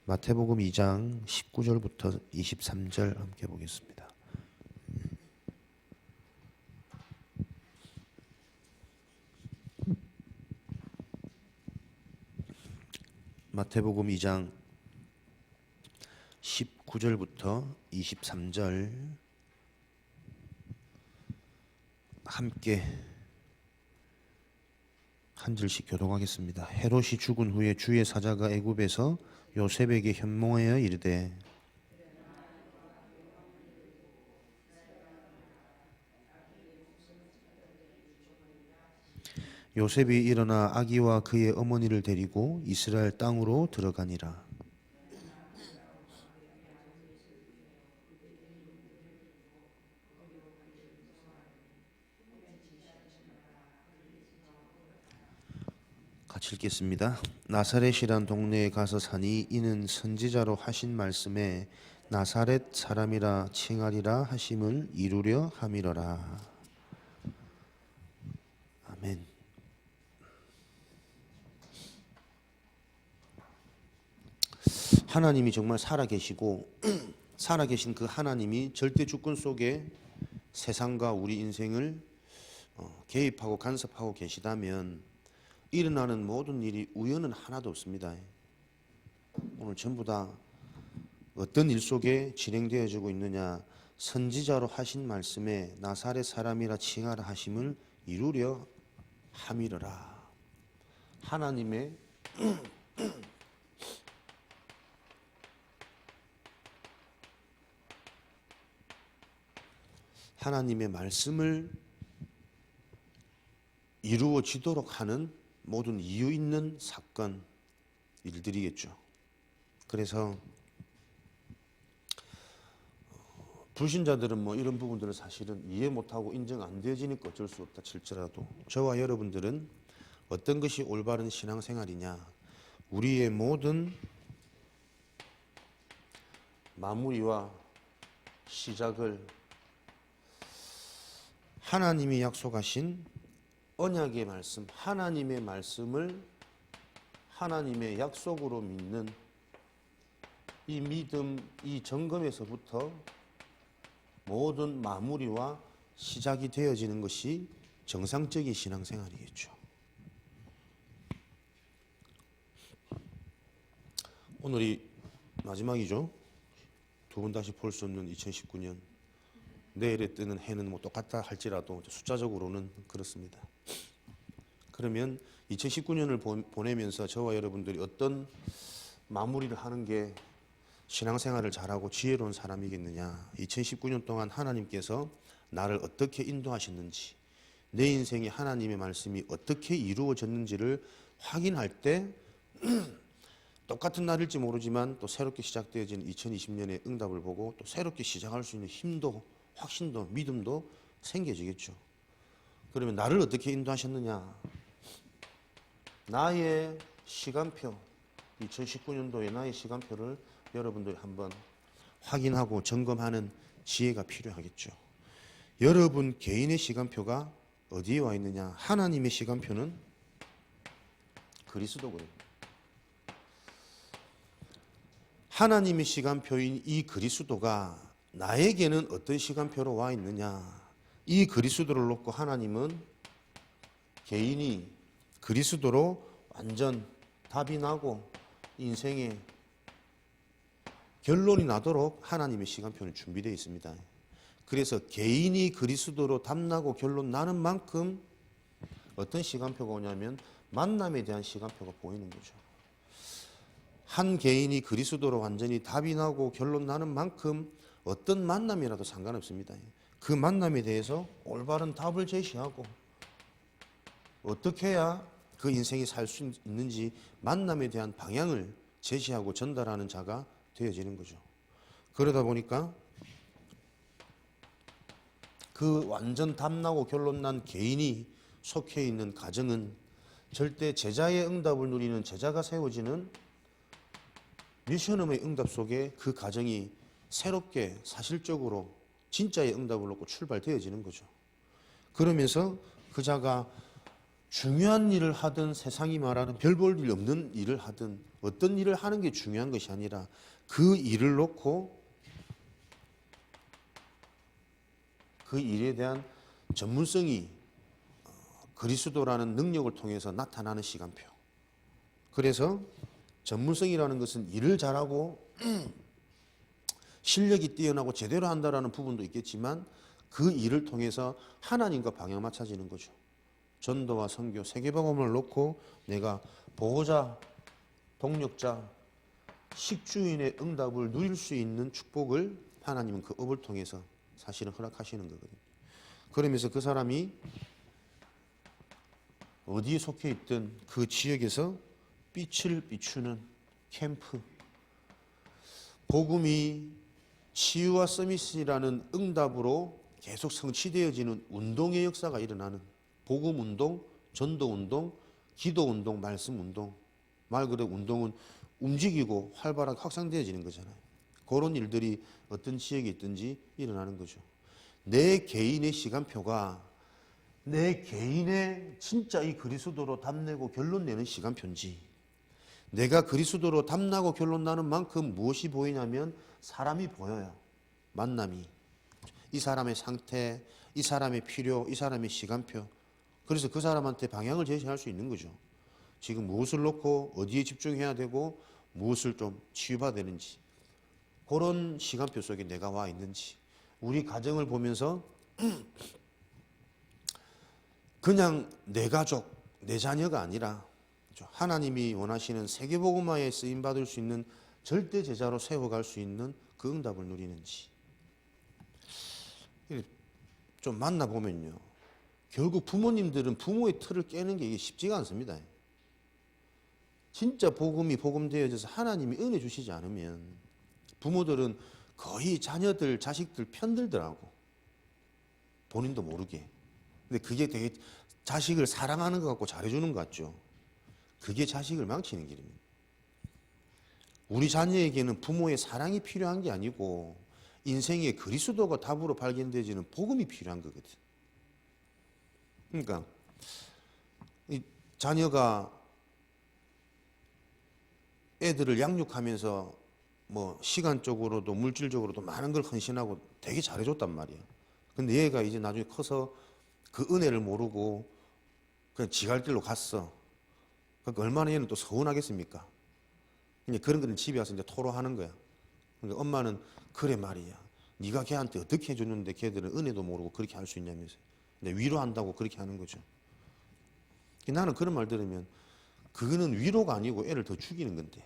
마태복음 2장 19절부터 23절 함께 보겠습니다. 마태복음 2장 19절부터 23절 함께 한 절씩 교독하겠습니다. 헤롯이 죽은 후에 주의 사자가 애굽에서 요셉에게 현몽하여 이르되 요셉이 일어나 아기와 그의 어머니를 데리고 이스라엘 땅으로 들어가니라. 같이 읽겠습니다. 나사렛이란 동네에 가서 사니 이는 선지자로 하신 말씀에 나사렛 사람이라 칭하리라 하심을 이루려 함이러라. 아멘. 하나님이 정말 살아계시고 살아계신 그 하나님이 절대 주권 속에 세상과 우리 인생을 개입하고 간섭하고 계시다면 일어나는 모든 일이 우연은 하나도 없습니다. 오늘 전부 다 어떤 일 속에 진행되어지고 있느냐, 선지자로 하신 말씀에 나사렛 사람이라 칭하라 하심을 이루려 함이러라. 하나님의 하나님의 말씀을 이루어지도록 하는 모든 이유 있는 사건, 일들이겠죠. 그래서 불신자들은 뭐 이런 부분들을 사실은 이해 못하고 인정 안 되어지니까 어쩔 수 없다 칠지라도 저와 여러분들은 어떤 것이 올바른 신앙생활이냐, 우리의 모든 마무리와 시작을 하나님이 약속하신 언약의 말씀, 하나님의 말씀을 하나님의 약속으로 믿는 이 믿음, 이 점검에서부터 모든 마무리와 시작이 되어지는 것이 정상적인 신앙생활이겠죠. 오늘이 마지막이죠. 두 번 다시 볼 수 없는 2019년. 내일에 뜨는 해는 뭐 똑같다 할지라도 숫자적으로는 그렇습니다. 그러면 2019년을 보내면서 저와 여러분들이 어떤 마무리를 하는 게 신앙생활을 잘하고 지혜로운 사람이겠느냐. 2019년 동안 하나님께서 나를 어떻게 인도하셨는지, 내 인생에 하나님의 말씀이 어떻게 이루어졌는지를 확인할 때 똑같은 날일지 모르지만 또 새롭게 시작되어진 2020년의 응답을 보고 또 새롭게 시작할 수 있는 힘도 확신도 믿음도 생겨지겠죠. 그러면 나를 어떻게 인도하셨느냐. 나의 시간표, 2019년도의 나의 시간표를 여러분들이 한번 확인하고 점검하는 지혜가 필요하겠죠. 여러분 개인의 시간표가 어디에 와 있느냐. 하나님의 시간표는 그리스도거든요. 하나님의 시간표인 이 그리스도가 나에게는 어떤 시간표로 와 있느냐. 이 그리스도를 놓고 하나님은 개인이 그리스도로 완전 답이 나고 인생의 결론이 나도록 하나님의 시간표는 준비되어 있습니다. 그래서 개인이 그리스도로 답나고 결론 나는 만큼 어떤 시간표가 오냐면 만남에 대한 시간표가 보이는 거죠. 한 개인이 그리스도로 완전히 답이 나고 결론 나는 만큼 어떤 만남이라도 상관없습니다. 그 만남에 대해서 올바른 답을 제시하고 어떻게 해야 그 인생이 살 수 있는지 만남에 대한 방향을 제시하고 전달하는 자가 되어지는 거죠. 그러다 보니까 그 완전 답나고 결론 난 개인이 속해 있는 가정은 절대 제자의 응답을 누리는 제자가 세워지는 미션음의 응답 속에 그 가정이 새롭게 사실적으로 진짜의 응답을 놓고 출발되어지는 거죠. 그러면서 그 자가 중요한 일을 하든 세상이 말하는 별 볼 일 없는 일을 하든 어떤 일을 하는 게 중요한 것이 아니라 그 일을 놓고 그 일에 대한 전문성이 그리스도라는 능력을 통해서 나타나는 시간표. 그래서 전문성이라는 것은 일을 잘하고 실력이 뛰어나고 제대로 한다라는 부분도 있겠지만 그 일을 통해서 하나님과 방향 맞춰지는 거죠. 전도와 선교, 세계복음을 놓고 내가 보호자, 동력자, 식주인의 응답을 누릴 수 있는 축복을 하나님은 그 업을 통해서 사실은 허락하시는 거거든요. 그러면서 그 사람이 어디에 속해 있든 그 지역에서 빛을 비추는 캠프, 복음이 치유와 서밋이라는 응답으로 계속 성취되어지는 운동의 역사가 일어나는 복음 운동, 전도 운동, 기도 운동, 말씀 운동. 말 그대로 운동은 움직이고 활발하게 확산되어지는 거잖아요. 그런 일들이 어떤 지역에 있든지 일어나는 거죠. 내 개인의 시간표가 내 개인의 진짜 이 그리스도로 답내고 결론 내는 시간표인지, 내가 그리스도로 답나고 결론 나는 만큼 무엇이 보이냐면 사람이 보여요. 만남이. 이 사람의 상태, 이 사람의 필요, 이 사람의 시간표. 그래서 그 사람한테 방향을 제시할 수 있는 거죠. 지금 무엇을 놓고 어디에 집중해야 되고 무엇을 좀 치유받아야 되는지, 그런 시간표 속에 내가 와 있는지. 우리 가정을 보면서 그냥 내 가족, 내 자녀가 아니라 하나님이 원하시는 세계복음화에 쓰임받을 수 있는 절대 제자로 세워갈 수 있는 그 응답을 누리는지. 좀 만나보면요, 결국 부모님들은 부모의 틀을 깨는 게 이게 쉽지가 않습니다. 진짜 복음이 복음되어져서 하나님이 은혜 주시지 않으면 부모들은 거의 자녀들, 자식들 편들더라고. 본인도 모르게. 근데 그게 되게 자식을 사랑하는 것 같고 잘해주는 것 같죠. 그게 자식을 망치는 길입니다. 우리 자녀에게는 부모의 사랑이 필요한 게 아니고 인생의 그리스도가 답으로 발견되어지는 복음이 필요한 거거든. 그러니까 이 자녀가 애들을 양육하면서 뭐 시간적으로도 물질적으로도 많은 걸 헌신하고 되게 잘해줬단 말이야. 근데 얘가 이제 나중에 커서 그 은혜를 모르고 그냥 지갈 길로 갔어. 그러니까 얼마나 얘는 또 서운하겠습니까? 그냥 그런 거는 집에 와서 이제 토로하는 거야. 그러니까 엄마는 그래 말이야, 네가 걔한테 어떻게 해줬는데 걔들은 은혜도 모르고 그렇게 할 수 있냐면서 위로한다고 그렇게 하는 거죠. 나는 그런 말 들으면 그거는 위로가 아니고 애를 더 죽이는 건데,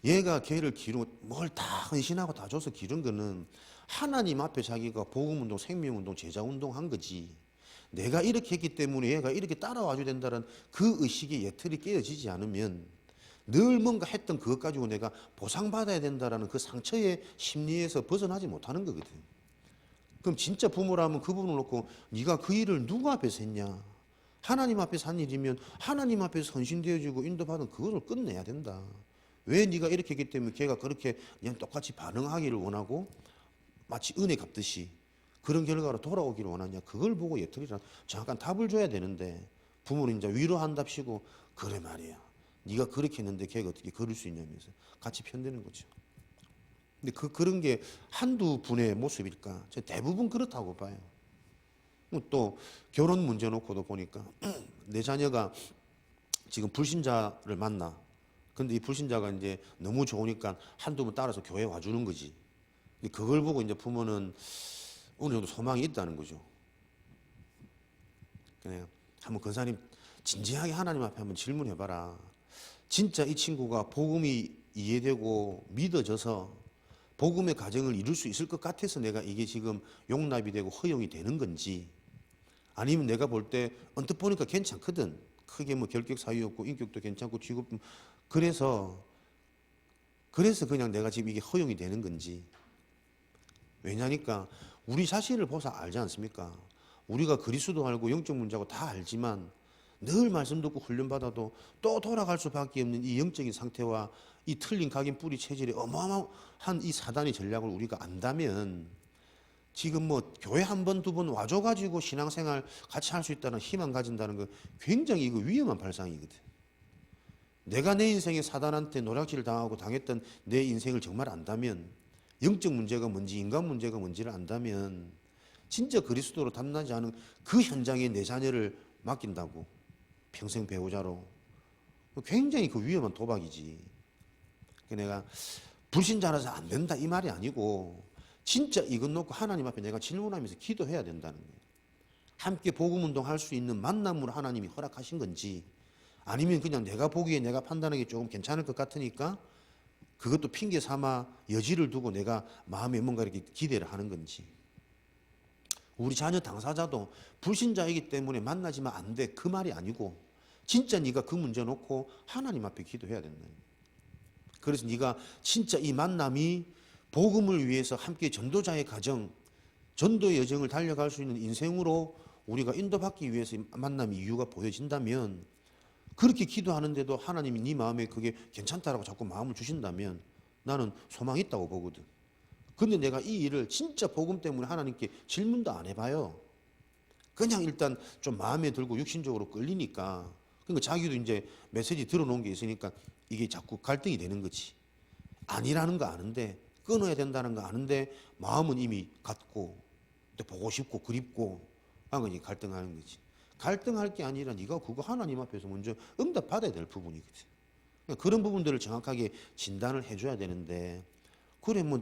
얘가 걔를 기르고 뭘 다 헌신하고 다 줘서 기른 거는 하나님 앞에 자기가 복음운동, 생명운동, 제자운동 한 거지, 내가 이렇게 했기 때문에 얘가 이렇게 따라와줘야 된다는 그 의식의 예틀이 깨어지지 않으면 늘 뭔가 했던 그것 가지고 내가 보상받아야 된다는 그 상처의 심리에서 벗어나지 못하는 거거든. 그럼 진짜 부모라면 그 부분을 놓고 네가 그 일을 누구 앞에서 했냐? 하나님 앞에서 한 일이면 하나님 앞에서 헌신되어지고 인도받은 그것을 끝내야 된다. 왜 네가 이렇게 했기 때문에 걔가 그렇게 그냥 똑같이 반응하기를 원하고 마치 은혜 갚듯이 그런 결과로 돌아오기를 원하냐? 그걸 보고 예틀이란 정확한 답을 줘야 되는데 부모는 이제 위로한답시고 그래 말이야, 네가 그렇게 했는데 걔가 어떻게 그럴 수 있냐면서 같이 편드는 거죠. 근데 그런 게 한두 분의 모습일까? 저 대부분 그렇다고 봐요. 또 결혼 문제 놓고도 보니까 내 자녀가 지금 불신자를 만나. 근데 이 불신자가 이제 너무 좋으니까 한두 번 따라서 교회 와주는 거지. 근데 그걸 보고 이제 부모는 어느 정도 소망이 있다는 거죠. 그냥 한번 권사님 진지하게 하나님 앞에 한번 질문해봐라. 진짜 이 친구가 복음이 이해되고 믿어져서 복음의 가정을 이룰 수 있을 것 같아서 내가 이게 지금 용납이 되고 허용이 되는 건지, 아니면 내가 볼 때 언뜻 보니까 괜찮거든. 크게 뭐 결격 사유 없고 인격도 괜찮고 직업도, 그래서 그냥 내가 지금 이게 허용이 되는 건지. 왜냐니까 우리 자신을 보사 알지 않습니까? 우리가 그리스도 알고 영적 문제고 다 알지만 늘 말씀 듣고 훈련받아도 또 돌아갈 수밖에 없는 이 영적인 상태와 이 틀린 각인 뿌리 체질의 어마어마한 이 사단의 전략을 우리가 안다면 지금 뭐 교회 한 번, 두 번 와줘가지고 신앙생활 같이 할 수 있다는 희망 가진다는 거 굉장히 이거 위험한 발상이거든. 내가 내 인생에 사단한테 노략질 당하고 당했던 내 인생을 정말 안다면, 영적 문제가 뭔지 인간 문제가 뭔지를 안다면 진짜 그리스도로 탐나지 않은 그 현장에 내 자녀를 맡긴다고, 평생 배우자로. 굉장히 그 위험한 도박이지. 내가 불신자라서 안 된다 이 말이 아니고, 진짜 이것 놓고 하나님 앞에 내가 질문하면서 기도해야 된다는 거예요. 함께 복음운동 할 수 있는 만남으로 하나님이 허락하신 건지, 아니면 그냥 내가 보기에 내가 판단하기 조금 괜찮을 것 같으니까 그것도 핑계 삼아 여지를 두고 내가 마음에 뭔가 이렇게 기대를 하는 건지. 우리 자녀 당사자도 불신자이기 때문에 만나지면 안 돼 그 말이 아니고, 진짜 네가 그 문제 놓고 하나님 앞에 기도해야 된다. 그래서 네가 진짜 이 만남이 복음을 위해서 함께 전도자의 가정, 전도의 여정을 달려갈 수 있는 인생으로 우리가 인도받기 위해서 만남의 이유가 보여진다면, 그렇게 기도하는데도 하나님이 네 마음에 그게 괜찮다라고 자꾸 마음을 주신다면 나는 소망이 있다고 보거든. 근데 내가 이 일을 진짜 복음 때문에 하나님께 질문도 안 해봐요. 그냥 일단 좀 마음에 들고 육신적으로 끌리니까. 그러니까 자기도 이제 메시지 들어놓은 게 있으니까 이게 자꾸 갈등이 되는 거지. 아니라는 거 아는데, 끊어야 된다는 거 아는데 마음은 이미 같고 또 보고 싶고 그립고 하는 거지. 갈등하는 거지. 갈등할 게 아니라 네가 그거 하나님 앞에서 먼저 응답 받아야 될 부분이거든. 그러니까 그런 부분들을 정확하게 진단을 해줘야 되는데, 그래 뭐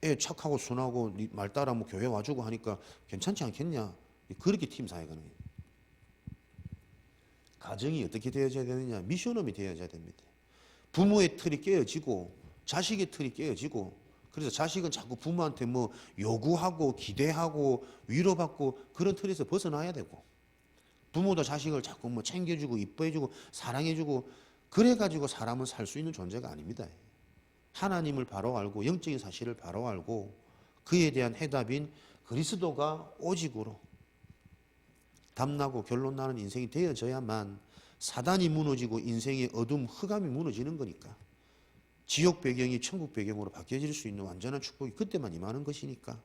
애 착하고 순하고 말 따라 뭐 교회 와주고 하니까 괜찮지 않겠냐. 그렇게 팀 사회가 는 거예요. 가정이 어떻게 되어져야 되느냐. 미션홈이 되어져야 됩니다. 부모의 틀이 깨어지고 자식의 틀이 깨어지고, 그래서 자식은 자꾸 부모한테 뭐 요구하고 기대하고 위로받고 그런 틀에서 벗어나야 되고, 부모도 자식을 자꾸 뭐 챙겨주고 이뻐해주고 사랑해주고 그래가지고 사람은 살 수 있는 존재가 아닙니다. 하나님을 바로 알고 영적인 사실을 바로 알고 그에 대한 해답인 그리스도가 오직으로 답나고 결론 나는 인생이 되어져야만 사단이 무너지고 인생의 어둠 흑암이 무너지는 거니까, 지옥 배경이 천국 배경으로 바뀌어질 수 있는 완전한 축복이 그때만 임하는 것이니까.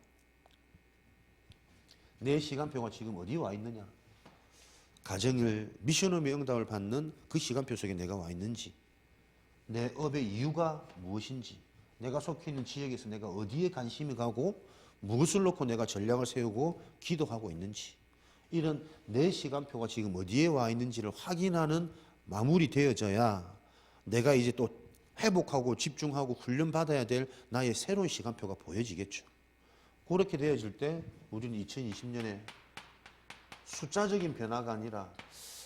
내 시간표가 지금 어디 와 있느냐. 가정을 미션홈의 응답을 받는 그 시간표 속에 내가 와 있는지, 내 업의 이유가 무엇인지, 내가 속해 있는 지역에서 내가 어디에 관심이 가고 무엇을 놓고 내가 전략을 세우고 기도하고 있는지, 이런 내 시간표가 지금 어디에 와 있는지를 확인하는 마무리 되어져야 내가 이제 또 회복하고 집중하고 훈련받아야 될 나의 새로운 시간표가 보여지겠죠. 그렇게 되어질 때 우리는 2020년에 숫자적인 변화가 아니라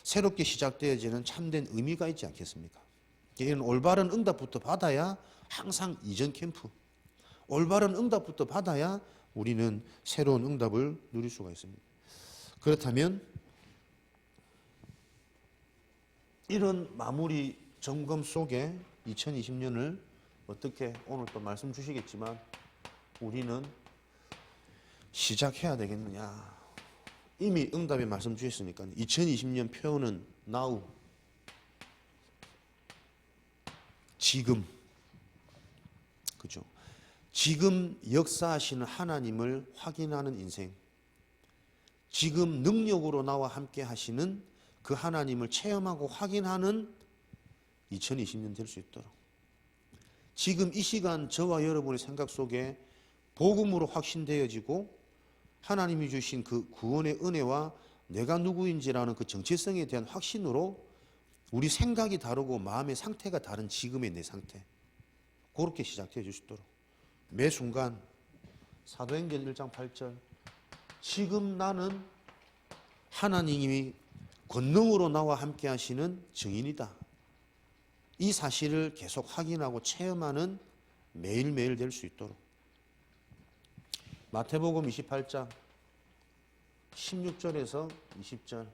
새롭게 시작되어지는 참된 의미가 있지 않겠습니까? 이런 올바른 응답부터 받아야 항상 이전 캠프, 올바른 응답부터 받아야 우리는 새로운 응답을 누릴 수가 있습니다. 그렇다면 이런 마무리 점검 속에 2020년을 어떻게, 오늘 또 말씀 주시겠지만 우리는 시작해야 되겠느냐. 이미 응답의 말씀 주셨으니까 2020년 표현은 now, 지금, 그죠? 지금 역사하시는 하나님을 확인하는 인생, 지금 능력으로 나와 함께 하시는 그 하나님을 체험하고 확인하는 2020년 될 수 있도록, 지금 이 시간 저와 여러분의 생각 속에 복음으로 확신되어지고 하나님이 주신 그 구원의 은혜와 내가 누구인지라는 그 정체성에 대한 확신으로 우리 생각이 다르고 마음의 상태가 다른 지금의 내 상태, 그렇게 시작해 주시도록 매 순간 사도행전 1장 8절, 지금 나는 하나님이 권능으로 나와 함께 하시는 증인이다, 이 사실을 계속 확인하고 체험하는 매일매일 될 수 있도록 마태복음 28장 16절에서 20절,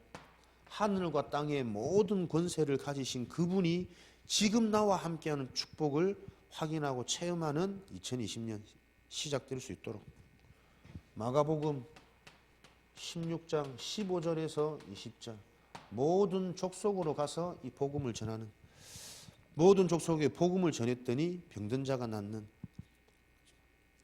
하늘과 땅의 모든 권세를 가지신 그분이 지금 나와 함께하는 축복을 확인하고 체험하는 2020년 시작될 수 있도록 마가복음 16장 15절에서 20절, 모든 족속으로 가서 이 복음을 전하는, 모든 족속에 복음을 전했더니 병든 자가 낫는,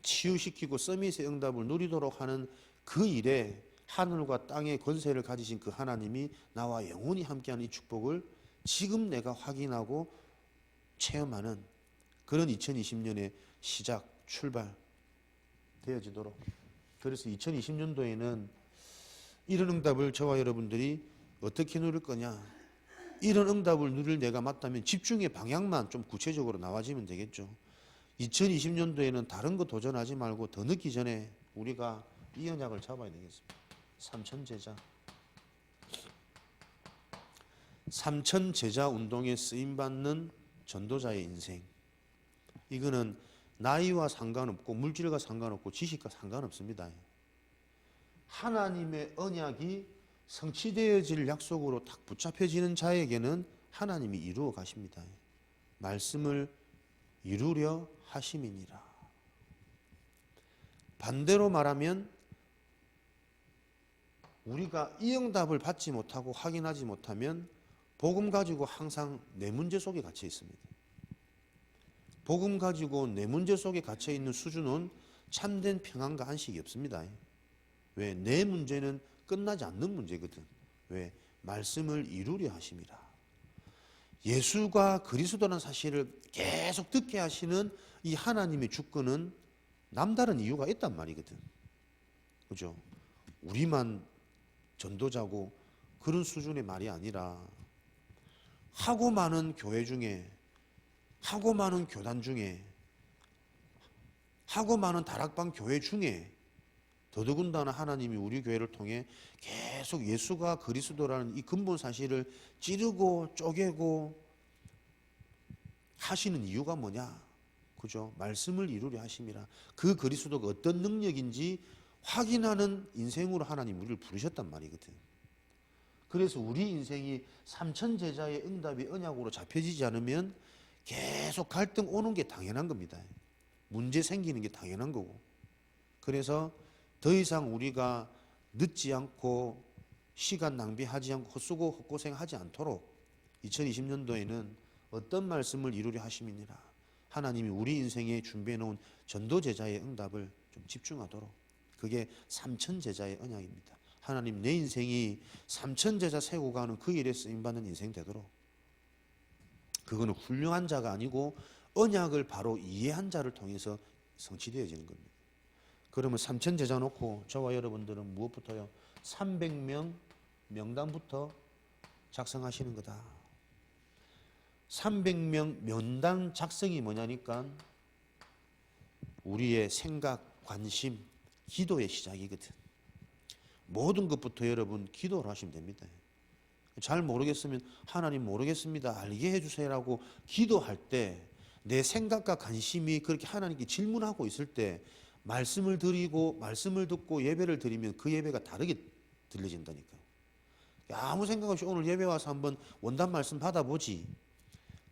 치유시키고 서밋의 응답을 누리도록 하는 그 일에 하늘과 땅의 권세를 가지신 그 하나님이 나와 영원히 함께하는 이 축복을 지금 내가 확인하고 체험하는 그런 2020년의 시작, 출발 되어지도록. 그래서 2020년도에는 이런 응답을 저와 여러분들이 어떻게 누릴 거냐, 이런 응답을 누릴 내가 맞다면 집중의 방향만 좀 구체적으로 나와지면 되겠죠. 2020년도에는 다른 거 도전하지 말고 더 늦기 전에 우리가 이 언약을 잡아야 되겠습니다. 삼천제자. 삼천제자 운동에 쓰임받는 전도자의 인생. 이거는 나이와 상관없고 물질과 상관없고 지식과 상관없습니다. 하나님의 언약이 성취되어질 약속으로 딱 붙잡혀지는 자에게는 하나님이 이루어 가십니다. 말씀을 이루려 하심이니라. 반대로 말하면 우리가 이 응답을 받지 못하고 확인하지 못하면 복음 가지고 항상 내 문제 속에 갇혀 있습니다. 복음 가지고 내 문제 속에 갇혀 있는 수준은 참된 평안과 안식이 없습니다. 왜? 내 문제는 끝나지 않는 문제거든. 왜? 말씀을 이루려 하심이라. 예수가 그리스도라는 사실을 계속 듣게 하시는 이 하나님의 주권은 남다른 이유가 있단 말이거든. 그죠? 우리만 전도자고 그런 수준의 말이 아니라 하고 많은 교회 중에, 하고 많은 교단 중에, 하고 많은 다락방 교회 중에 더더군다나 하나님이 우리 교회를 통해 계속 예수가 그리스도라는 이 근본 사실을 찌르고 쪼개고 하시는 이유가 뭐냐? 그죠? 말씀을 이루려 하심이라. 그 그리스도가 어떤 능력인지 확인하는 인생으로 하나님 우리를 부르셨단 말이거든. 그래서 우리 인생이 삼천제자의 응답이 언약으로 잡혀지지 않으면 계속 갈등 오는 게 당연한 겁니다. 문제 생기는 게 당연한 거고. 그래서 더 이상 우리가 늦지 않고 시간 낭비하지 않고 헛수고 헛고생하지 않도록 2020년도에는 어떤 말씀을 이루려 하심이니라. 하나님이 우리 인생에 준비해 놓은 전도제자의 응답을 좀 집중하도록. 그게 삼천제자의 언약입니다. 하나님 내 인생이 삼천제자 세우고 가는 그 일에 쓰임받는 인생 되도록. 그거는 훌륭한 자가 아니고 언약을 바로 이해한 자를 통해서 성취되어지는 겁니다. 그러면 삼천제자 놓고 저와 여러분들은 무엇부터요? 300명 명단부터 작성하시는 거다. 300명 명단 작성이 뭐냐니까 우리의 생각, 관심, 기도의 시작이거든. 모든 것부터 여러분 기도를 하시면 됩니다. 잘 모르겠으면 하나님 모르겠습니다. 알게 해주세요라고 기도할 때 내 생각과 관심이 그렇게 하나님께 질문하고 있을 때 말씀을 드리고 말씀을 듣고 예배를 드리면 그 예배가 다르게 들려진다니까요. 아무 생각 없이 오늘 예배 와서 한번 원단 말씀 받아보지.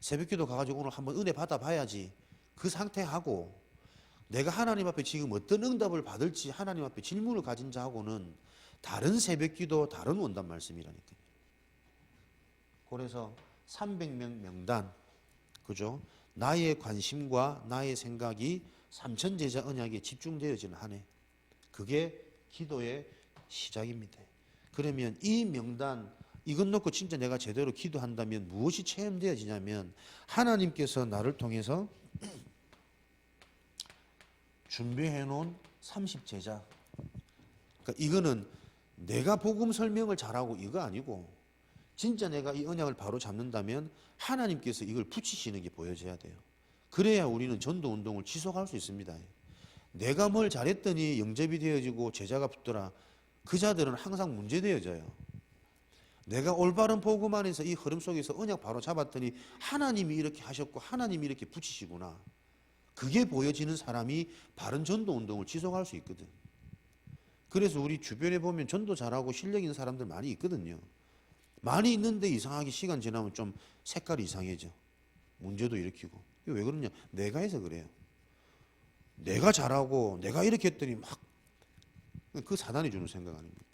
새벽기도 가가지고 오늘 한번 은혜 받아봐야지. 그 상태하고 내가 하나님 앞에 지금 어떤 응답을 받을지 하나님 앞에 질문을 가진 자하고는 다른 새벽기도, 다른 원단 말씀이라니까요. 그래서 300명 명단, 그죠? 나의 관심과 나의 생각이 삼천제자 언약에 집중되어지는 한 해. 그게 기도의 시작입니다. 그러면 이 명단, 이것 놓고 진짜 내가 제대로 기도한다면 무엇이 체험되어지냐면 하나님께서 나를 통해서 준비해 놓은 30제자. 그러니까 이거는 내가 복음 설명을 잘하고 이거 아니고 진짜 내가 이 언약을 바로 잡는다면 하나님께서 이걸 붙이시는 게 보여져야 돼요. 그래야 우리는 전도 운동을 지속할 수 있습니다. 내가 뭘 잘했더니 영접이 되어지고 제자가 붙더라. 그 자들은 항상 문제되어져요. 내가 올바른 복음 안에서 이 흐름 속에서 언약 바로 잡았더니 하나님이 이렇게 하셨고 하나님이 이렇게 붙이시구나. 그게 보여지는 사람이 바른 전도 운동을 지속할 수 있거든. 그래서 우리 주변에 보면 전도 잘하고 실력 있는 사람들 많이 있거든요. 많이 있는데 이상하게 시간 지나면 좀 색깔이 이상해져. 문제도 일으키고. 이거 왜 그러냐? 내가 해서 그래요. 내가 잘하고 내가 이렇게 했더니 막 그 사단이 주는 생각 아닙니까?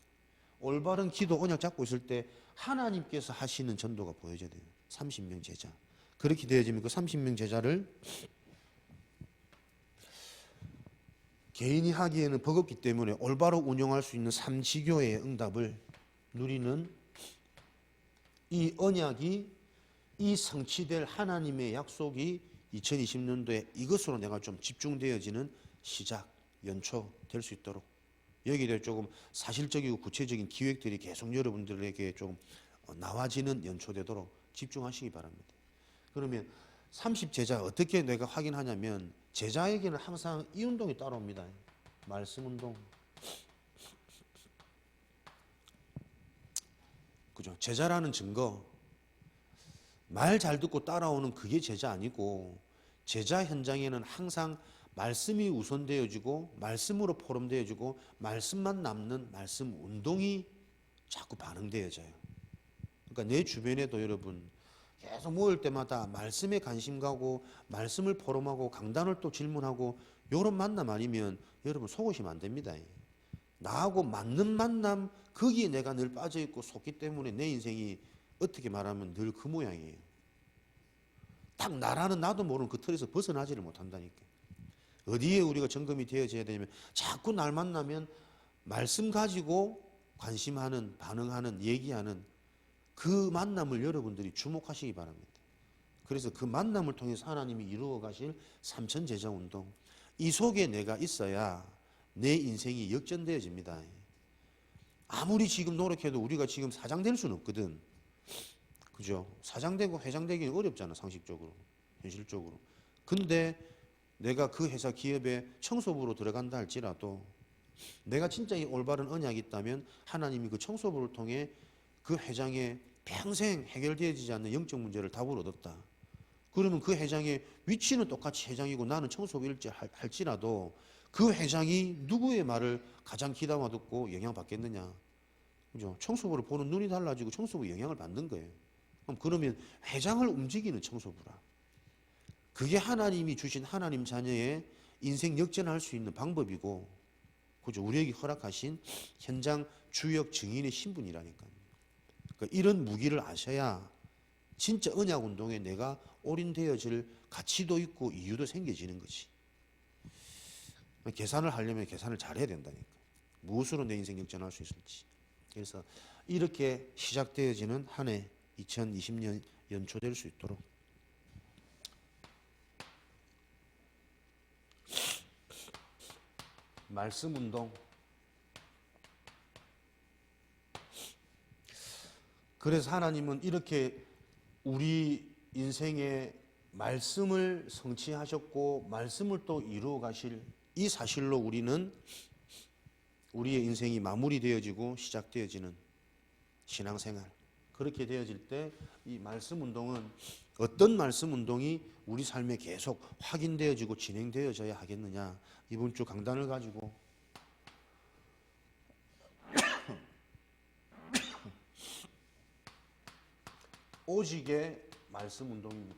올바른 기도 언약 잡고 있을 때 하나님께서 하시는 전도가 보여져야 돼요. 30명 제자. 그렇게 되어지면 그 30명 제자를 개인이 하기에는 버겁기 때문에 올바로 운영할 수 있는 삼지교의 응답을 누리는 이 언약이, 이 성취될 하나님의 약속이 2020년도에 이것으로 내가 좀 집중되어지는 시작, 연초 될 수 있도록 여기에 대해 조금 사실적이고 구체적인 기획들이 계속 여러분들에게 좀 나와지는 연초되도록 집중하시기 바랍니다. 그러면 30제자 어떻게 내가 확인하냐면 제자에게는 항상 이 운동이 따라옵니다. 말씀 운동. 그죠? 제자라는 증거. 말 잘 듣고 따라오는 그게 제자 아니고 제자 현장에는 항상 말씀이 우선되어지고 말씀으로 포럼되어지고 말씀만 남는 말씀 운동이 자꾸 반응되어져요. 그러니까 내 주변에도 여러분 계속 모일 때마다 말씀에 관심 가고 말씀을 포럼하고 강단을 또 질문하고 이런 만남 아니면 여러분 속으시면 안 됩니다. 나하고 맞는 만남 거기에 내가 늘 빠져있고 속기 때문에 내 인생이 어떻게 말하면 늘 그 모양이에요. 딱 나라는 나도 모르는 그 틀에서 벗어나지를 못한다니까. 어디에 우리가 점검이 되어져야 되냐면 자꾸 날 만나면 말씀 가지고 관심하는, 반응하는, 얘기하는 그 만남을 여러분들이 주목하시기 바랍니다. 그래서 그 만남을 통해서 하나님이 이루어 가실 삼천제자 운동, 이 속에 내가 있어야 내 인생이 역전되어집니다. 아무리 지금 노력해도 우리가 지금 사장 될 수는 없거든. 그죠? 사장 되고 회장 되기는 어렵잖아, 상식적으로, 현실적으로. 근데 내가 그 회사 기업에 청소부로 들어간다 할지라도 내가 진짜 이 올바른 언약이 있다면 하나님이 그 청소부를 통해 그 회장의 평생 해결되어지지 않는 영적 문제를 답을 얻었다. 그러면 그 회장의 위치는 똑같이 회장이고 나는 청소부일지 할지라도 그 회장이 누구의 말을 가장 귀담아 듣고 영향받겠느냐. 그죠? 청소부를 보는 눈이 달라지고 청소부 영향을 받는 거예요. 그러면 회장을 움직이는 청소부라. 그게 하나님이 주신 하나님 자녀의 인생 역전할 수 있는 방법이고, 그죠? 우리에게 허락하신 현장 주역 증인의 신분이라니까요. 그러니까 이런 무기를 아셔야 진짜 언약 운동에 내가 올인되어질 가치도 있고 이유도 생겨지는 거지. 계산을 하려면 계산을 잘해야 된다니까. 무엇으로 내 인생 역전할 수 있을지. 그래서 이렇게 시작되어지는 한 해 2020년 연초될 수 있도록 말씀 운동. 그래서 하나님은 이렇게 우리 인생의 말씀을 성취하셨고 말씀을 또 이루어 가실 이 사실로 우리는 우리의 인생이 마무리되어지고 시작되어지는 신앙생활, 그렇게 되어질 때 이 말씀 운동은 어떤 말씀 운동이 우리 삶에 계속 확인되어지고 진행되어져야 하겠느냐. 이번 주 강단을 가지고 오직의 말씀 운동입니다.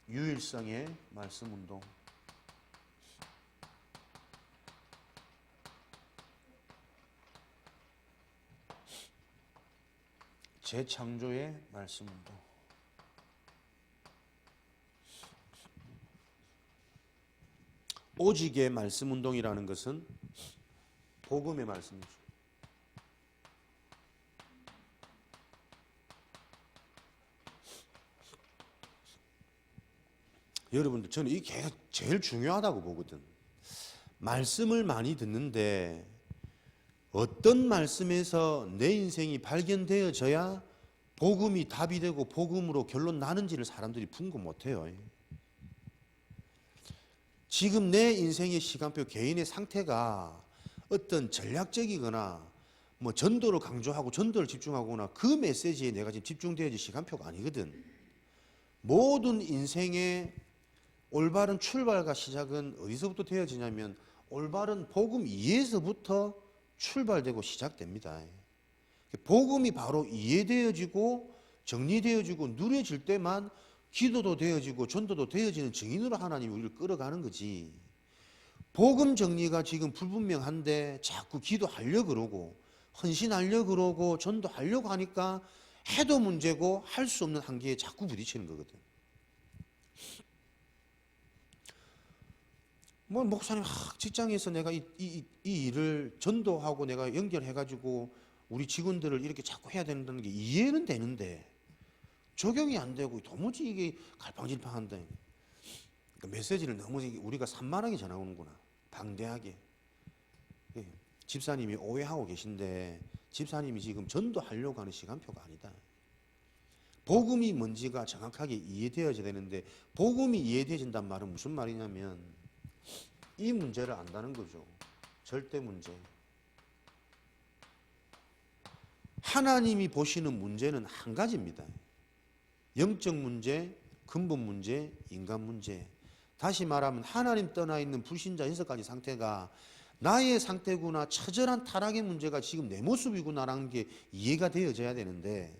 유일성의 말씀 운동. 재창조의 말씀 운동. 오직의 말씀 운동이라는 것은 복음의 말씀이죠. 여러분들, 저는 이게 제일 중요하다고 보거든. 말씀을 많이 듣는데 어떤 말씀에서 내 인생이 발견되어져야 복음이 답이 되고 복음으로 결론 나는지를 사람들이 분고 못해요. 지금 내 인생의 시간표, 개인의 상태가 어떤 전략적이거나 뭐 전도를 강조하고 전도를 집중하거나 그 메시지에 내가 지금 집중되어질 시간표가 아니거든. 모든 인생의 올바른 출발과 시작은 어디서부터 되어지냐면 올바른 복음 이해에서부터 출발되고 시작됩니다. 복음이 바로 이해되어지고 정리되어지고 누려질 때만 기도도 되어지고 전도도 되어지는 증인으로 하나님이 우리를 끌어가는 거지. 복음 정리가 지금 불분명한데 자꾸 기도하려고 그러고 헌신하려고 그러고 전도하려고 하니까 해도 문제고 할 수 없는 한계에 자꾸 부딪히는 거거든. 뭐 목사님 직장에서 내가 이 일을 전도하고 내가 연결해가지고 우리 직원들을 이렇게 자꾸 해야 된다는 게 이해는 되는데 적용이 안 되고 도무지 이게 갈팡질팡한데 그러니까 메시지를 너무 우리가 산만하게 전하는구나. 방대하게. 예. 집사님이 오해하고 계신데 집사님이 지금 전도하려고 하는 시간표가 아니다. 복음이 뭔지가 정확하게 이해되어야 되는데 복음이 이해되어진단 말은 무슨 말이냐면 이 문제를 안다는 거죠. 절대 문제. 하나님이 보시는 문제는 한 가지입니다. 영적 문제, 근본 문제, 인간 문제. 다시 말하면 하나님 떠나 있는 불신자 6가지 상태가 나의 상태구나, 처절한 타락의 문제가 지금 내 모습이구나라는 게 이해가 되어져야 되는데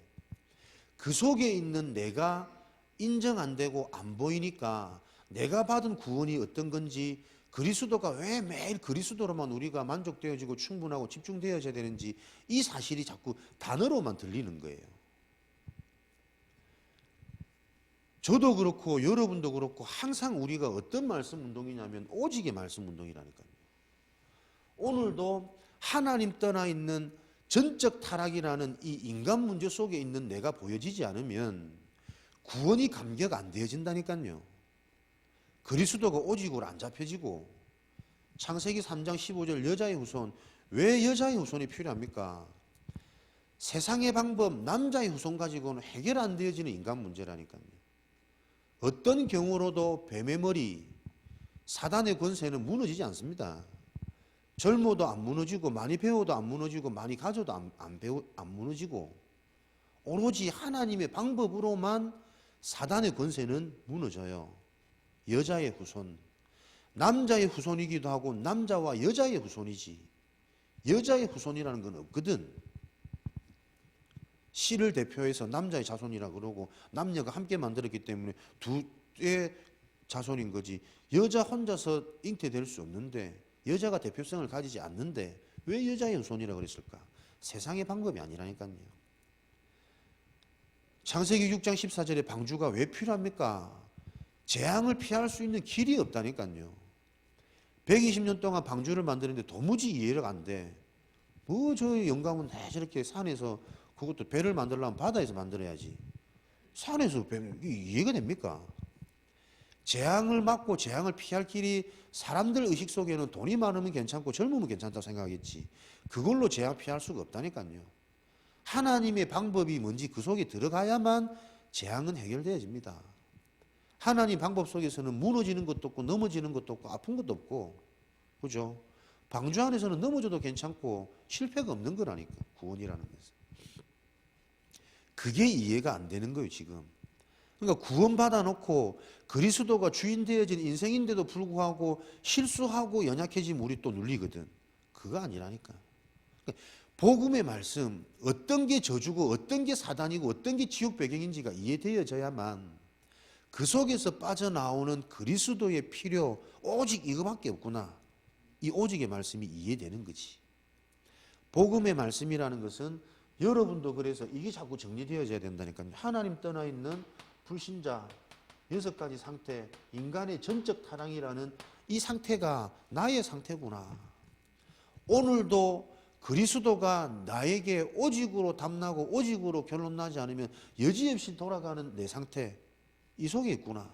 그 속에 있는 내가 인정 안 되고 안 보이니까 내가 받은 구원이 어떤 건지 그리스도가 왜 매일 그리스도로만 우리가 만족되어지고 충분하고 집중되어져야 되는지 이 사실이 자꾸 단어로만 들리는 거예요. 저도 그렇고 여러분도 그렇고 항상 우리가 어떤 말씀 운동이냐면 오직의 말씀 운동이라니까요. 오늘도 하나님 떠나 있는 전적 타락이라는 이 인간 문제 속에 있는 내가 보여지지 않으면 구원이 감격 안 되어진다니까요. 그리스도가 오직으로 안 잡혀지고 창세기 3장 15절 여자의 후손, 왜 여자의 후손이 필요합니까? 세상의 방법, 남자의 후손 가지고는 해결 안 되어지는 인간 문제라니까요. 어떤 경우로도 뱀의 머리, 사단의 권세는 무너지지 않습니다. 젊어도 안 무너지고 많이 배워도 안 무너지고 많이 가져도 안 무너지고 오로지 하나님의 방법으로만 사단의 권세는 무너져요. 여자의 후손, 남자의 후손이기도 하고 남자와 여자의 후손이지 여자의 후손이라는 건 없거든. 씨를 대표해서 남자의 자손이라 그러고 남녀가 함께 만들었기 때문에 두의 자손인 거지 여자 혼자서 잉태될 수 없는데 여자가 대표성을 가지지 않는데 왜 여자의 후손이라고 그랬을까? 세상의 방법이 아니라니까요. 창세기 6장 14절에 방주가 왜 필요합니까? 재앙을 피할 수 있는 길이 없다니까요. 120년 동안 방주를 만드는데 도무지 이해가 안 돼. 뭐 저 영감은 저렇게 산에서 그것도 배를 만들려면 바다에서 만들어야지. 산에서 이해가 됩니까? 재앙을 막고 재앙을 피할 길이 사람들 의식 속에는 돈이 많으면 괜찮고 젊으면 괜찮다고 생각하겠지. 그걸로 재앙 피할 수가 없다니까요. 하나님의 방법이 뭔지 그 속에 들어가야만 재앙은 해결되어집니다. 하나님 방법 속에서는 무너지는 것도 없고 넘어지는 것도 없고 아픈 것도 없고 그죠? 방주 안에서는 넘어져도 괜찮고 실패가 없는 거라니까 구원이라는 것은. 그게 이해가 안 되는 거예요 지금. 그러니까 구원받아 놓고 그리스도가 주인 되어진 인생인데도 불구하고 실수하고 연약해지면 우리 또 눌리거든. 그거 아니라니까. 그러니까 복음의 말씀 어떤 게 저주고 어떤 게 사단이고 어떤 게 지옥 배경인지가 이해되어져야만 그 속에서 빠져나오는 그리스도의 필요 오직 이거밖에 없구나. 이 오직의 말씀이 이해되는 거지. 복음의 말씀이라는 것은 여러분도 그래서 이게 자꾸 정리되어져야 된다니까요. 하나님 떠나 있는 불신자 6가지 상태, 인간의 전적 타락이라는 이 상태가 나의 상태구나. 오늘도 그리스도가 나에게 오직으로 답나고 오직으로 결론나지 않으면 여지없이 돌아가는 내 상태, 이 속에 있구나.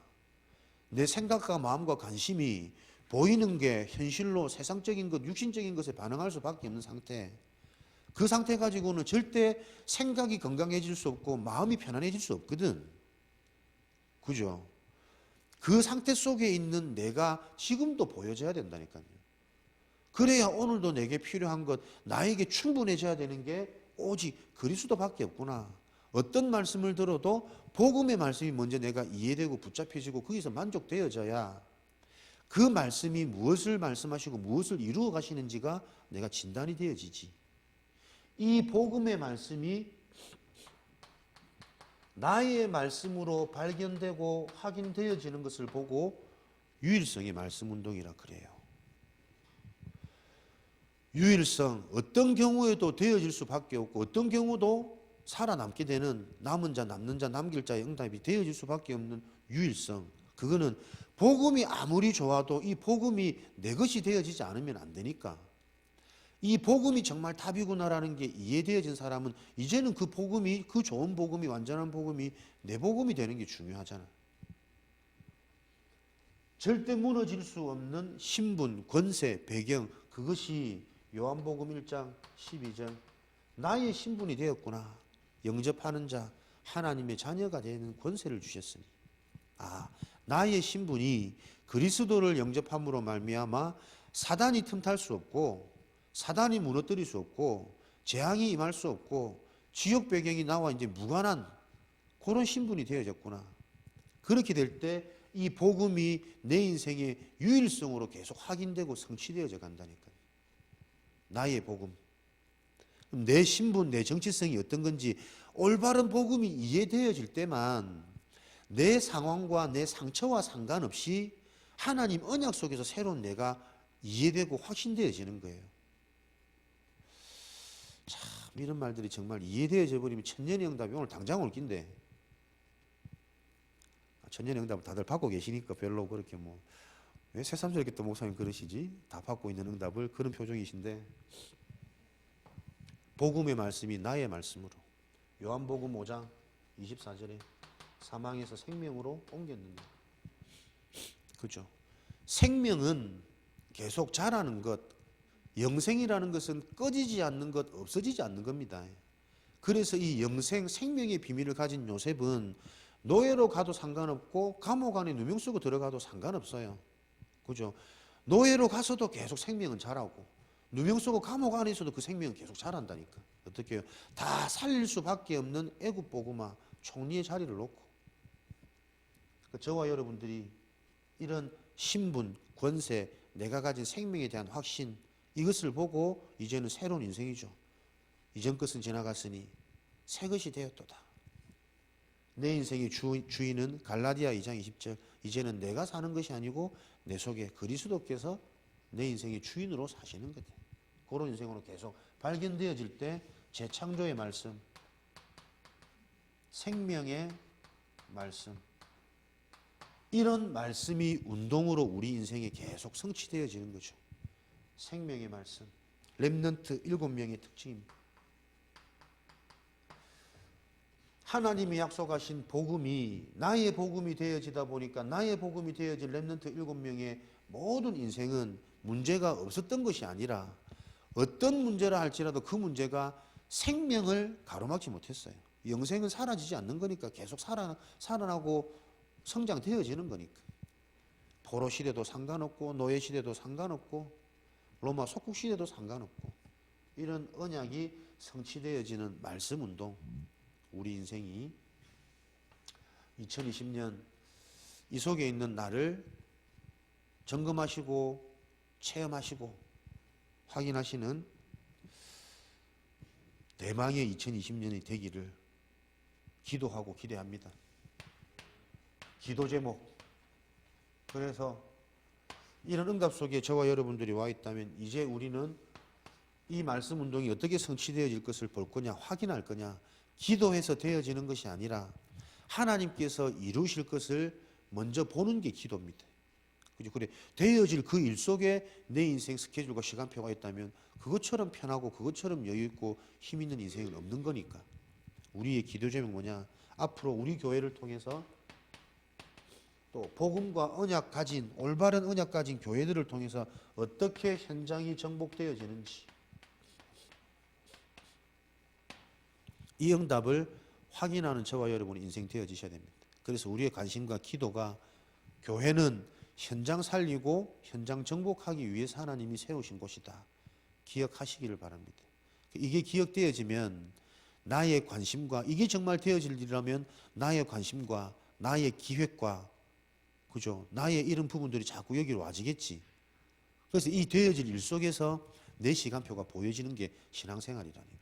내 생각과 마음과 관심이 보이는 게 현실로 세상적인 것, 육신적인 것에 반응할 수밖에 없는 상태. 그 상태 가지고는 절대 생각이 건강해질 수 없고 마음이 편안해질 수 없거든. 그죠? 그 상태 속에 있는 내가 지금도 보여져야 된다니까요. 그래야 오늘도 내게 필요한 것, 나에게 충분해져야 되는 게 오직 그리스도밖에 없구나. 어떤 말씀을 들어도 복음의 말씀이 먼저 내가 이해되고 붙잡혀지고 거기서 만족되어져야 그 말씀이 무엇을 말씀하시고 무엇을 이루어 가시는지가 내가 진단이 되어지지. 이 복음의 말씀이 나의 말씀으로 발견되고 확인되어지는 것을 보고 유일성의 말씀 운동이라 그래요. 유일성, 어떤 경우에도 되어질 수밖에 없고 어떤 경우도 살아남게 되는 남은 자, 남는 자, 남길 자의 응답이 되어질 수밖에 없는 유일성. 그거는 복음이 아무리 좋아도 이 복음이 내 것이 되어지지 않으면 안 되니까. 이 복음이 정말 답이구나라는 게 이해되어진 사람은 이제는 그 복음이, 그 좋은 복음이, 완전한 복음이 내 복음이 되는 게 중요하잖아. 절대 무너질 수 없는 신분, 권세, 배경, 그것이 요한복음 1장 12절 나의 신분이 되었구나. 영접하는 자, 하나님의 자녀가 되는 권세를 주셨으니. 나의 신분이 그리스도를 영접함으로 말미암아 사단이 틈탈 수 없고, 사단이 무너뜨릴 수 없고, 재앙이 임할 수 없고, 지역 배경이 나와 이제 무관한 그런 신분이 되어졌구나. 그렇게 될 때 이 복음이 내 인생의 유일성으로 계속 확인되고 성취되어져 간다니까요. 나의 복음. 내 신분, 내 정체성이 어떤 건지 올바른 복음이 이해되어질 때만 내 상황과 내 상처와 상관없이 하나님 언약 속에서 새로운 내가 이해되고 확신되어지는 거예요. 참 이런 말들이 정말 이해되어져 버리면 천년의 응답이 오늘 당장 올 낀데, 천년의 응답을 다들 받고 계시니까 별로 그렇게 왜 새삼스럽게 또 목사님 그러시지? 다 받고 있는 응답을, 그런 표정이신데, 복음의 말씀이 나의 말씀으로 요한복음 5장 24절에 사망에서 생명으로 옮겼는데, 그죠? 생명은 계속 자라는 것, 영생이라는 것은 꺼지지 않는 것, 없어지지 않는 겁니다. 그래서 이 영생, 생명의 비밀을 가진 요셉은 노예로 가도 상관없고 감옥 안에 누명 쓰고 들어가도 상관없어요. 그죠? 노예로 가서도 계속 생명은 자라고, 누명 쓰고 감옥 안에서도 그 생명은 계속 자란다니까. 어떻게 해요? 다 살릴 수밖에 없는 애굽 보고마 총리의 자리를 놓고. 저와 여러분들이 이런 신분, 권세, 내가 가진 생명에 대한 확신, 이것을 보고 이제는 새로운 인생이죠. 이전 것은 지나갔으니 새 것이 되었도다. 내 인생의 주인은 갈라디아 2장 20절 이제는 내가 사는 것이 아니고 내 속에 그리스도께서 내 인생의 주인으로 사시는 거다. 그런 인생으로 계속 발견되어질 때 재창조의 말씀, 생명의 말씀, 이런 말씀이 운동으로 우리 인생에 계속 성취되어지는 거죠. 생명의 말씀, 렘넌트 7명의 특징입니다. 하나님이 약속하신 복음이 나의 복음이 되어지다 보니까 나의 복음이 되어질 렘넌트 7명의 모든 인생은 문제가 없었던 것이 아니라 어떤 문제라 할지라도 그 문제가 생명을 가로막지 못했어요. 영생은 사라지지 않는 거니까 계속 살아나고 성장되어지는 거니까. 포로 시대도 상관없고 노예 시대도 상관없고 로마 속국 시대도 상관없고 이런 언약이 성취되어지는 말씀 운동. 우리 인생이 2020년 이 속에 있는 나를 점검하시고 체험하시고 확인하시는 대망의 2020년이 되기를 기도하고 기대합니다. 기도 제목. 그래서 이런 응답 속에 저와 여러분들이 와 있다면 이제 우리는 이 말씀 운동이 어떻게 성취되어질 것을 볼 거냐, 확인할 거냐. 기도해서 되어지는 것이 아니라 하나님께서 이루실 것을 먼저 보는 게 기도입니다. 그죠? 그래, 되어질 그 일 속에 내 인생 스케줄과 시간표가 있다면 그것처럼 편하고 그것처럼 여유있고 힘있는 인생은 없는 거니까. 우리의 기도 제목 뭐냐? 앞으로 우리 교회를 통해서 또 복음과 언약 가진, 올바른 언약 가진 교회들을 통해서 어떻게 현장이 정복되어지는지, 이 응답을 확인하는 저와 여러분의 인생 되어지셔야 됩니다. 그래서 우리의 관심과 기도가 교회는 현장 살리고 현장 정복하기 위해서 하나님이 세우신 곳이다. 기억하시기를 바랍니다. 이게 기억되어지면 나의 관심과, 이게 정말 되어질 일이라면 나의 관심과 나의 기획과, 그죠? 나의 이런 부분들이 자꾸 여기로 와지겠지. 그래서 이 되어질 일 속에서 내 시간표가 보여지는 게 신앙생활이라니까.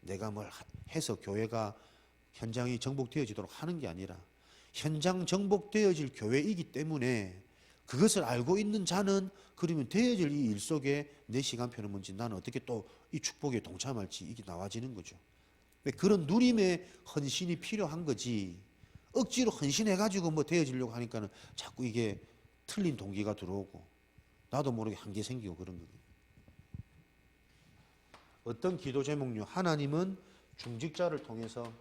내가 뭘 해서 교회가 현장이 정복되어지도록 하는 게 아니라 현장 정복되어질 교회이기 때문에 그것을 알고 있는 자는 그러면 되어질 이 일 속에 내 시간표는 뭔지, 나는 어떻게 또 이 축복에 동참할지, 이게 나와지는 거죠. 그런 누림의 헌신이 필요한 거지. 억지로 헌신해가지고 뭐 되어지려고 하니까는 자꾸 이게 틀린 동기가 들어오고 나도 모르게 한계 생기고 그런 거예요. 어떤 기도 제목요? 하나님은 중직자를 통해서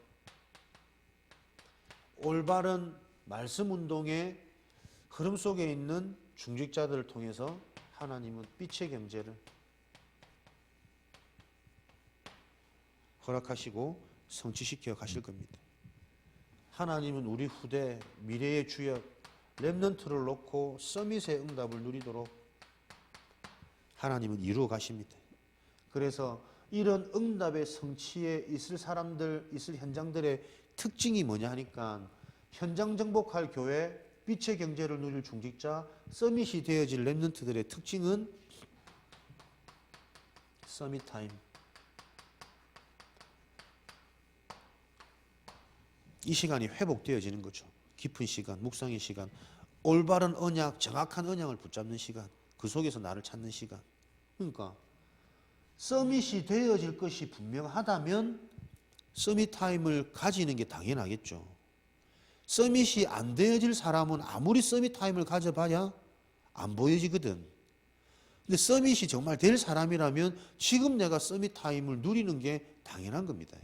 올바른 말씀 운동의 흐름 속에 있는 중직자들을 통해서 하나님은 빛의 경제를 허락하시고 성취시켜 가실 겁니다. 하나님은 우리 후대 미래의 주역 렘넌트를 놓고 서밋의 응답을 누리도록 하나님은 이루어 가십니다. 그래서 이런 응답의 성취에 있을 사람들, 있을 현장들의 특징이 뭐냐 하니까 현장 정복할 교회, 빛의 경제를 누릴 중직자, 서밋이 되어질 렘넌트들의 특징은 서밋 타임. 이 시간이 회복되어지는 거죠. 깊은 시간, 묵상의 시간, 올바른 언약, 정확한 언약을 붙잡는 시간, 그 속에서 나를 찾는 시간. 그러니까 서밋이 되어질 것이 분명하다면 서밋 타임을 가지는 게 당연하겠죠. 서밋이 안 되어질 사람은 아무리 서밋 타임을 가져봐야 안 보여지거든. 근데 서밋이 정말 될 사람이라면 지금 내가 서밋 타임을 누리는 게 당연한 겁니다.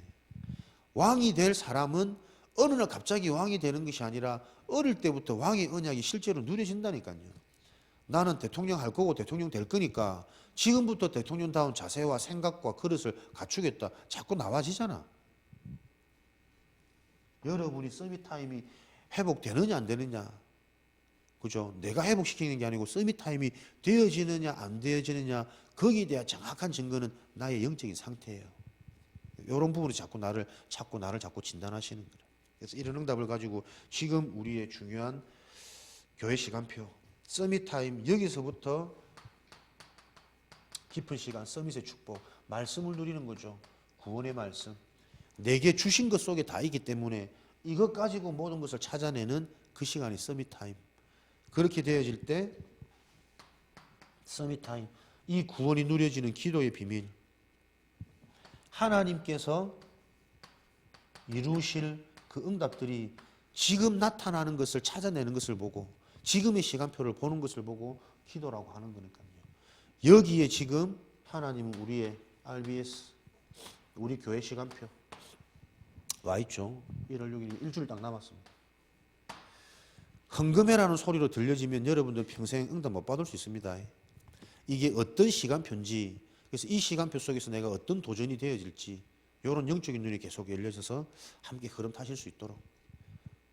왕이 될 사람은 어느 날 갑자기 왕이 되는 것이 아니라 어릴 때부터 왕의 언약이 실제로 누려진다니까요. 나는 대통령 할 거고 대통령 될 거니까 지금부터 대통령다운 자세와 생각과 그릇을 갖추겠다. 자꾸 나와지잖아. 여러분이 서밋 타임이 회복되느냐 안 되느냐. 그죠? 내가 회복시키는 게 아니고 서밋 타임이 되어지느냐 안 되어지느냐 거기에 대한 정확한 증거는 나의 영적인 상태예요. 이런 부분이 자꾸 나를 자꾸 진단하시는 거예요. 그래서 이런 응답을 가지고 지금 우리의 중요한 교회 시간표 서밋 타임 여기서부터 깊은 시간 서밋의 축복 말씀을 누리는 거죠. 구원의 말씀 내게 주신 것 속에 다 있기 때문에 이것 가지고 모든 것을 찾아내는 그 시간이 서밋 타임. 그렇게 되어질 때 서밋 타임 이 구원이 누려지는 기도의 비밀 하나님께서 이루실 그 응답들이 지금 나타나는 것을 찾아내는 것을 보고 지금의 시간표를 보는 것을 보고 기도라고 하는 거니까요. 여기에 지금 하나님은 우리의 RBS 우리 교회 시간표 와 있죠. 1월 6일 일주일 딱 남았습니다. 헌금해라는 소리로 들려지면 여러분들 평생 응답 못 받을 수 있습니다. 이게 어떤 시간표인지 그래서 이 시간표 속에서 내가 어떤 도전이 되어질지 이런 영적인 눈이 계속 열려져서 함께 흐름 타실 수 있도록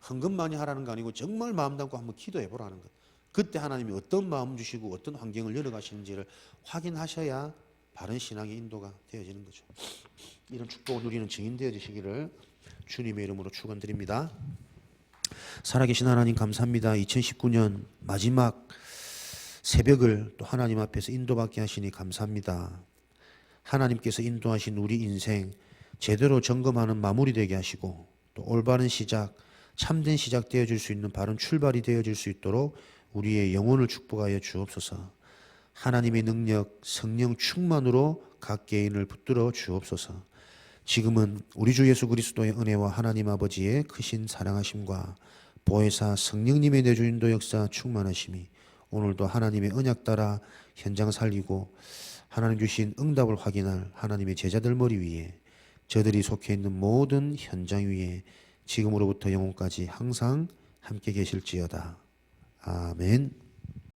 헌금 많이 하라는 거 아니고 정말 마음 담고 한번 기도해 보라는 것. 그때 하나님이 어떤 마음 주시고 어떤 환경을 열어가시는지를 확인하셔야 바른 신앙의 인도가 되어지는 거죠. 이런 축복을 누리는 증인 되어지시기를 주님의 이름으로 축원드립니다. 살아계신 하나님 감사합니다. 2019년 마지막 새벽을 또 하나님 앞에서 인도받게 하시니 감사합니다. 하나님께서 인도하신 우리 인생 제대로 점검하는 마무리되게 하시고 또 올바른 시작, 참된 시작 되어줄 수 있는 바른 출발이 되어질 수 있도록 우리의 영혼을 축복하여 주옵소서. 하나님의 능력, 성령 충만으로 각 개인을 붙들어 주옵소서. 지금은 우리 주 예수 그리스도의 은혜와 하나님 아버지의 크신 사랑하심과 보혜사 성령님의 내주인도 역사 충만하심이 오늘도 하나님의 언약 따라 현장 살리고 하나님 주신 응답을 확인할 하나님의 제자들 머리 위에 저들이 속해 있는 모든 현장 위에 지금으로부터 영원까지 항상 함께 계실지어다. 아멘.